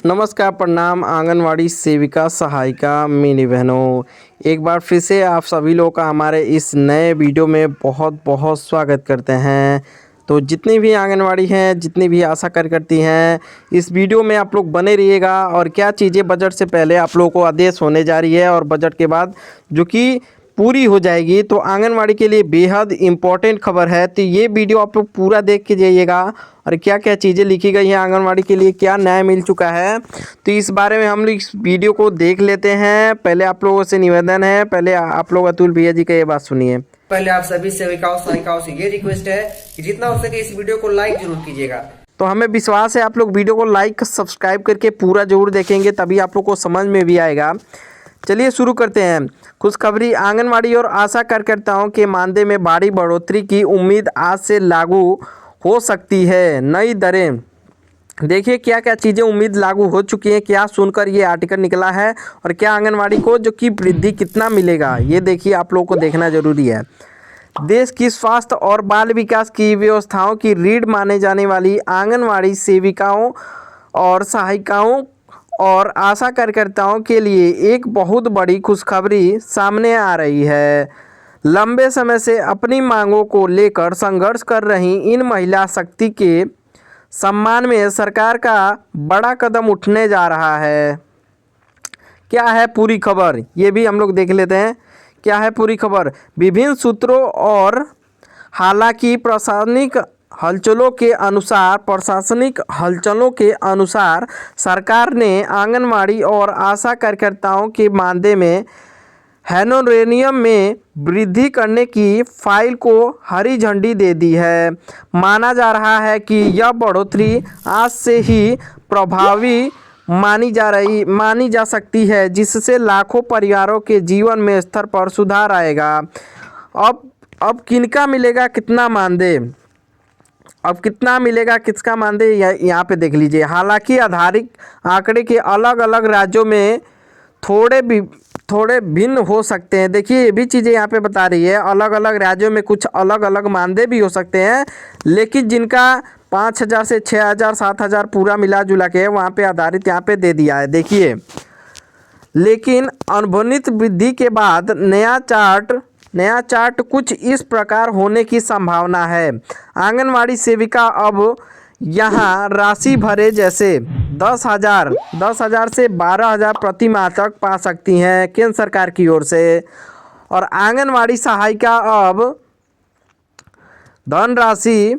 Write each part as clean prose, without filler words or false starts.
नमस्कार, प्रणाम आंगनवाड़ी सेविका सहायिका मिनी बहनों। एक बार फिर से आप सभी लोग का हमारे इस नए वीडियो में बहुत बहुत स्वागत करते हैं। तो जितनी भी आंगनवाड़ी हैं, जितनी भी आशा कार्यकर्ती हैं, इस वीडियो में आप लोग बने रहिएगा। और क्या चीज़ें बजट से पहले आप लोगों को आदेश होने जा रही है और बजट के बाद जो कि पूरी हो जाएगी, तो आंगनवाड़ी के लिए बेहद इम्पोर्टेंट खबर है। तो ये वीडियो आप लोग पूरा देख के जाइएगा और क्या क्या चीज़ें लिखी गई हैं, आंगनवाड़ी के लिए क्या न्याय मिल चुका है, तो इस बारे में हम लोग इस वीडियो को देख लेते हैं। पहले आप लोगों से निवेदन है, पहले आप लोग अतुल भैया जी का ये बात सुनिए। पहले आप सभी सेविकाओं सहायिकाओं से ये रिक्वेस्ट है कि जितना हो सके इस वीडियो को लाइक जरूर कीजिएगा। तो हमें विश्वास है आप लोग वीडियो को लाइक सब्सक्राइब करके पूरा जरूर देखेंगे, तभी आप लोग को समझ में भी आएगा। चलिए शुरू करते हैं। खुशखबरी, आंगनवाड़ी और आशा कार्यकर्ताओं के मानदेय में भारी बढ़ोतरी की उम्मीद आज से लागू हो सकती है। नई दरें, देखिए क्या क्या चीज़ें उम्मीद लागू हो चुकी हैं, क्या सुनकर ये आर्टिकल निकला है और क्या आंगनवाड़ी को जो कि वृद्धि कितना मिलेगा, ये देखिए आप लोगों को देखना जरूरी है। देश की स्वास्थ्य और बाल विकास की व्यवस्थाओं की रीढ़ माने जाने वाली आंगनवाड़ी सेविकाओं और सहायिकाओं और आशा कार्यकर्ताओं के लिए एक बहुत बड़ी खुशखबरी सामने आ रही है। लंबे समय से अपनी मांगों को लेकर संघर्ष कर रही इन महिला शक्ति के सम्मान में सरकार का बड़ा कदम उठने जा रहा है। क्या है पूरी खबर, ये भी हम लोग देख लेते हैं। क्या है पूरी खबर? विभिन्न सूत्रों और हालांकि प्रशासनिक हलचलों के अनुसार सरकार ने आंगनवाड़ी और आशा कार्यकर्ताओं के मानदेय में हेनोरेनियम में वृद्धि करने की फाइल को हरी झंडी दे दी है। माना जा रहा है कि यह बढ़ोतरी आज से ही प्रभावी मानी जा सकती है, जिससे लाखों परिवारों के जीवन में स्तर पर सुधार आएगा। अब किनका मिलेगा कितना मानदेय, अब कितना मिलेगा किसका मानदेय, यहाँ पे देख लीजिए। हालांकि आधारित आंकड़े के अलग अलग राज्यों में थोड़े भिन्न हो सकते हैं। देखिए ये भी चीज़ें यहाँ पे बता रही है, अलग अलग राज्यों में कुछ अलग अलग मानदेय भी हो सकते हैं, लेकिन जिनका 5,000 से 6,000 7,000 पूरा मिला जुला के वहाँ पे आधारित यहाँ पे दे दिया है। देखिए, लेकिन अनुभवनित वृद्धि के बाद नया चार्ट कुछ इस प्रकार होने की संभावना है। आंगनवाड़ी सेविका अब यहाँ राशि भरे जैसे 10,000 से 12,000 प्रति माह तक पा सकती हैं केंद्र सरकार की ओर से। और आंगनवाड़ी सहायिका अब धनराशि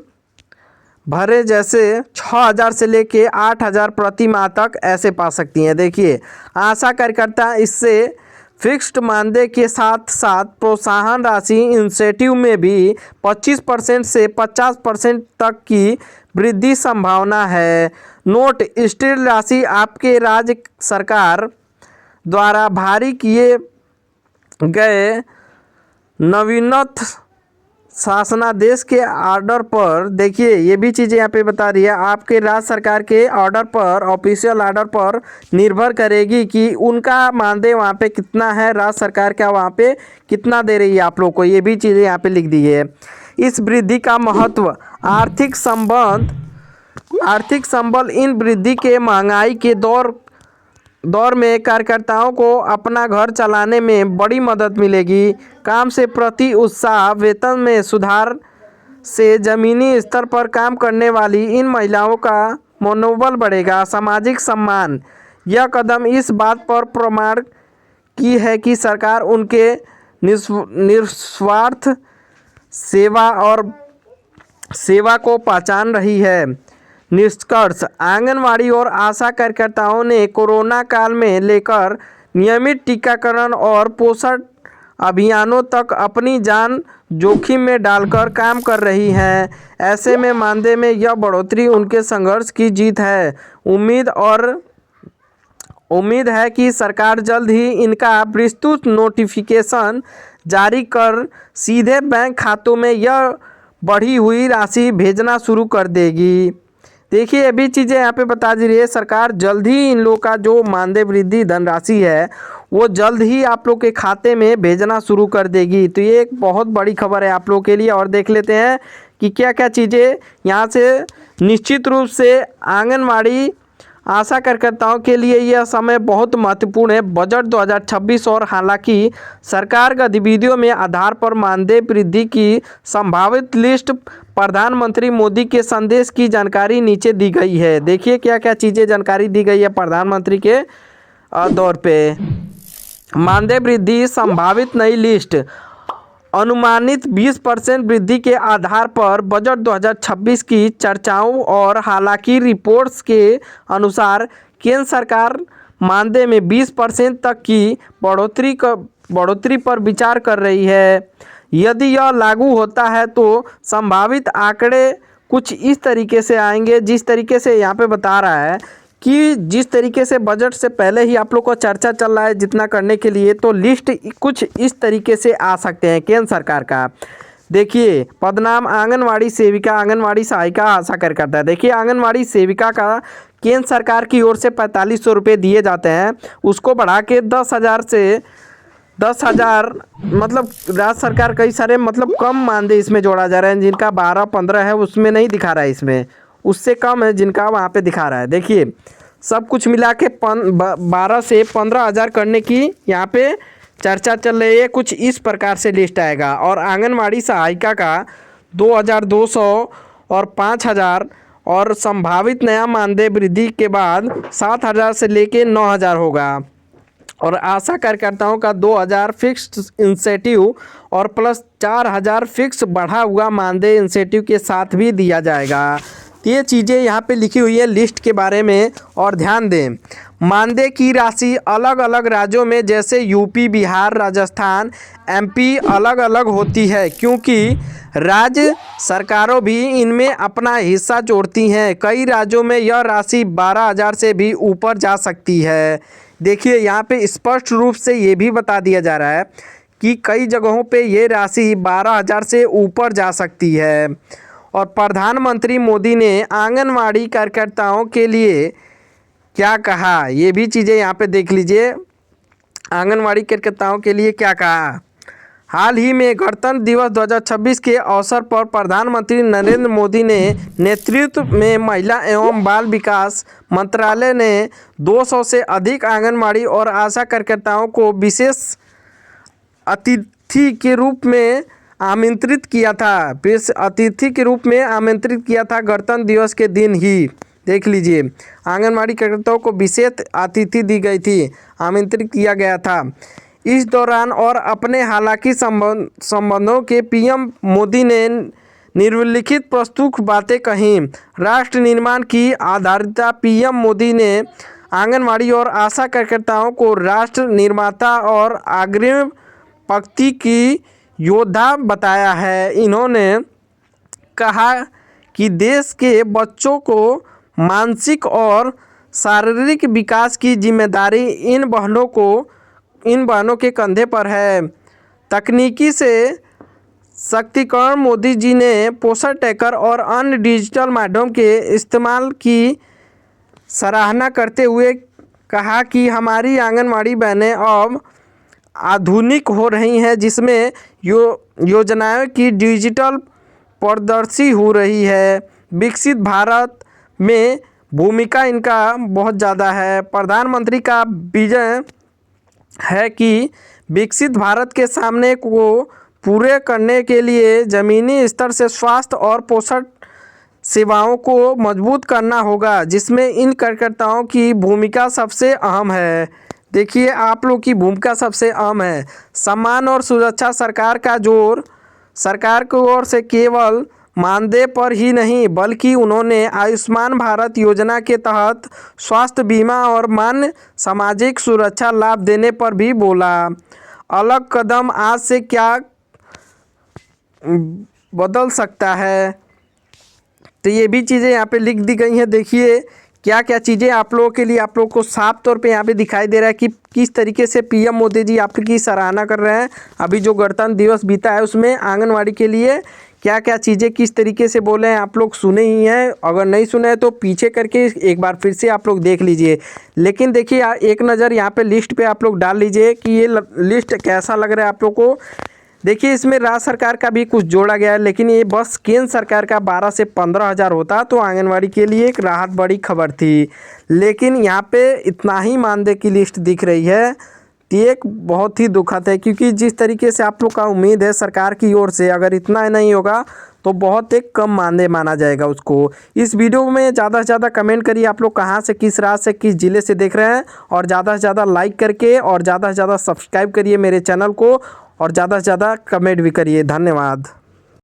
भरे जैसे 6,000 से लेके 8,000 प्रति माह तक ऐसे पा सकती हैं। देखिए, आशा कार्यकर्ता इससे फिक्स्ड मानदेय के साथ साथ प्रोत्साहन राशि इंसेंटिव में भी 25% से 50% तक की वृद्धि संभावना है। नोट, स्थिर राशि आपके राज्य सरकार द्वारा जारी किए गए नवीनतम शासनादेश के ऑर्डर पर, देखिए ये भी चीज़ें यहाँ पे बता रही है, आपके राज्य सरकार के ऑर्डर पर, ऑफिशियल ऑर्डर पर निर्भर करेगी कि उनका मानदेय वहाँ पे कितना है, राज्य सरकार का वहाँ पे कितना दे रही है आप लोग को, ये भी चीज़ें यहाँ पे लिख दी है। इस वृद्धि का महत्व, आर्थिक संबल इन वृद्धि के महंगाई के दौर में कार्यकर्ताओं को अपना घर चलाने में बड़ी मदद मिलेगी। काम से प्रति उत्साह, वेतन में सुधार से जमीनी स्तर पर काम करने वाली इन महिलाओं का मनोबल बढ़ेगा। सामाजिक सम्मान, यह कदम इस बात पर प्रमाण की है कि सरकार उनके निस्वार्थ सेवा को पहचान रही है। निष्कर्ष, आंगनवाड़ी और आशा कार्यकर्ताओं ने कोरोना काल में लेकर नियमित टीकाकरण और पोषण अभियानों तक अपनी जान जोखिम में डालकर काम कर रही हैं। ऐसे में मानदेय में यह बढ़ोतरी उनके संघर्ष की जीत है। उम्मीद है कि सरकार जल्द ही इनका विस्तृत नोटिफिकेशन जारी कर सीधे बैंक खातों में यह बढ़ी हुई राशि भेजना शुरू कर देगी। देखिए ये भी चीज़ें यहाँ पे बता दी रही है, सरकार जल्द ही इन लोगों का जो मानदेय वृद्धि धनराशि है वो जल्द ही आप लोग के खाते में भेजना शुरू कर देगी। तो ये एक बहुत बड़ी खबर है आप लोग के लिए। और देख लेते हैं कि क्या क्या चीज़ें यहाँ से निश्चित रूप से आशा कार्यकर्ताओं के लिए यह समय बहुत महत्वपूर्ण है। बजट 2026 और हालांकि सरकार गतिविधियों में आधार पर मानदेय वृद्धि की संभावित लिस्ट प्रधानमंत्री मोदी के संदेश की जानकारी नीचे दी गई है। देखिए क्या क्या चीज़ें जानकारी दी गई है प्रधानमंत्री के दौर पे। मानदेय वृद्धि संभावित नई लिस्ट, अनुमानित 20% वृद्धि के आधार पर बजट 2026 की चर्चाओं और हालांकि रिपोर्ट्स के अनुसार केंद्र सरकार मानदेय में 20% तक की बढ़ोतरी पर विचार कर रही है। यदि यह लागू होता है तो संभावित आंकड़े कुछ इस तरीके से आएंगे, जिस तरीके से यहाँ पे बता रहा है कि जिस तरीके से बजट से पहले ही आप लोग को चर्चा चल रहा है जितना करने के लिए, तो लिस्ट कुछ इस तरीके से आ सकते हैं केंद्र सरकार का। देखिए पदनाम आंगनवाड़ी सेविका, आंगनवाड़ी सहायिका, आशा कार्यकर्ता। देखिए आंगनवाड़ी सेविका का केंद्र सरकार की ओर से 4500 रुपये दिए जाते हैं, उसको बढ़ा के 10,000 मतलब राज्य सरकार कई सारे मतलब कम मानदेय इसमें जोड़ा जा रहा है। जिनका 12-15 है उसमें नहीं दिखा रहा है, इसमें उससे कम है जिनका वहाँ पे दिखा रहा है। देखिए सब कुछ मिला के 12 से 15,000 करने की यहाँ पे चर्चा चल रही है। कुछ इस प्रकार से लिस्ट आएगा। और आंगनवाड़ी सहायिका का 2,200 और 5,000 और संभावित नया मानदेय वृद्धि के बाद 7,000 से लेके 9,000 होगा। और आशा कार्यकर्ताओं का 2,000 फिक्स्ड इंसेंटिव और प्लस 4,000 फिक्स बढ़ा हुआ मानदेय इंसेंटिव के साथ भी दिया जाएगा। तो ये चीज़ें यहाँ पे लिखी हुई है लिस्ट के बारे में। और ध्यान दें, मानदेय की राशि अलग अलग राज्यों में जैसे यूपी, बिहार, राजस्थान, एमपी अलग अलग होती है, क्योंकि राज्य सरकारों भी इनमें अपना हिस्सा जोड़ती हैं। कई राज्यों में यह राशि 12,000 से भी ऊपर जा सकती है। देखिए यहाँ पे स्पष्ट रूप से ये भी बता दिया जा रहा है कि कई जगहों पे ये राशि 12,000 से ऊपर जा सकती है। और प्रधानमंत्री मोदी ने आंगनवाड़ी कार्यकर्ताओं के लिए क्या कहा, ये भी चीज़ें यहाँ पे देख लीजिए। आंगनवाड़ी कार्यकर्ताओं के लिए क्या कहा। हाल ही में गणतंत्र दिवस 2026 के अवसर पर प्रधानमंत्री नरेंद्र मोदी ने नेतृत्व में महिला एवं बाल विकास मंत्रालय ने 200 से अधिक आंगनवाड़ी और आशा कार्यकर्ताओं को विशेष अतिथि के रूप में आमंत्रित किया था। अतिथि के रूप में आमंत्रित किया था गणतंत्र दिवस के दिन ही। देख लीजिए आंगनवाड़ी कार्यकर्ताओं को विशेष अतिथि दी गई थी, आमंत्रित किया गया था। इस दौरान और अपने हालांकि संबंधों के पीएम मोदी ने निम्नलिखित प्रस्तुत बातें कहीं। राष्ट्र निर्माण की आधारिता। पीएम मोदी ने आंगनवाड़ी और आशा कार्यकर्ताओं को राष्ट्र निर्माता और अग्रिम पंक्ति की योद्धा बताया है। इन्होंने कहा कि देश के बच्चों को मानसिक और शारीरिक विकास की जिम्मेदारी इन बहनों के कंधे पर है। तकनीकी से सशक्तिकरण। मोदी जी ने पोषण ट्रैकर और अन्य डिजिटल माध्यम के इस्तेमाल की सराहना करते हुए कहा कि हमारी आंगनवाड़ी बहनें अब आधुनिक हो रही हैं, जिसमें योजनाओं की डिजिटल पारदर्शी हो रही है। विकसित भारत में भूमिका इनका बहुत ज़्यादा है। प्रधानमंत्री का विजन है कि विकसित भारत के सामने को पूरे करने के लिए ज़मीनी स्तर से स्वास्थ्य और पोषण सेवाओं को मजबूत करना होगा, जिसमें इन कार्यकर्ताओं की भूमिका सबसे अहम है। देखिए आप लोग की भूमिका सबसे अहम है। सम्मान और सुरक्षा। सरकार का जोर सरकार की ओर से केवल मानदेय पर ही नहीं, बल्कि उन्होंने आयुष्मान भारत योजना के तहत स्वास्थ्य बीमा और मान्य सामाजिक सुरक्षा लाभ देने पर भी बोला। अलग कदम आज से क्या बदल सकता है, तो ये भी चीज़ें यहाँ पे लिख दी गई हैं। देखिए क्या क्या चीज़ें आप लोगों के लिए आप लोग को साफ तौर पे यहाँ पे दिखाई दे रहा है कि किस तरीके से पीएम मोदी जी आपकी सराहना कर रहे हैं। अभी जो गणतंत्र दिवस बीता है उसमें आंगनवाड़ी के लिए क्या क्या चीज़ें किस तरीके से बोले हैं आप लोग सुने ही हैं। अगर नहीं सुने हैं तो पीछे करके एक बार फिर से आप लोग देख लीजिए। लेकिन देखिए एक नज़र यहाँ पे लिस्ट पे आप लोग डाल लीजिए कि ये लिस्ट कैसा लग रहा है आप लोग को। देखिए इसमें राज्य सरकार का भी कुछ जोड़ा गया है, लेकिन ये बस केंद्र सरकार का 12 से 15 हज़ार होता तो आंगनवाड़ी के लिए एक राहत बड़ी खबर थी। लेकिन यहाँ पे इतना ही मानदेय की लिस्ट दिख रही है, तो ये एक बहुत ही दुखद है, क्योंकि जिस तरीके से आप लोग का उम्मीद है सरकार की ओर से, अगर इतना नहीं होगा तो बहुत एक कम मानदेय माना जाएगा उसको। इस वीडियो में ज़्यादा से ज़्यादा कमेंट करिए आप लोग कहाँ से, किस राज्य से, किस ज़िले से देख रहे हैं, और ज़्यादा से ज़्यादा लाइक करके और ज़्यादा से ज़्यादा सब्सक्राइब करिए मेरे चैनल को, और ज़्यादा से ज़्यादा कमेंट भी करिए। धन्यवाद।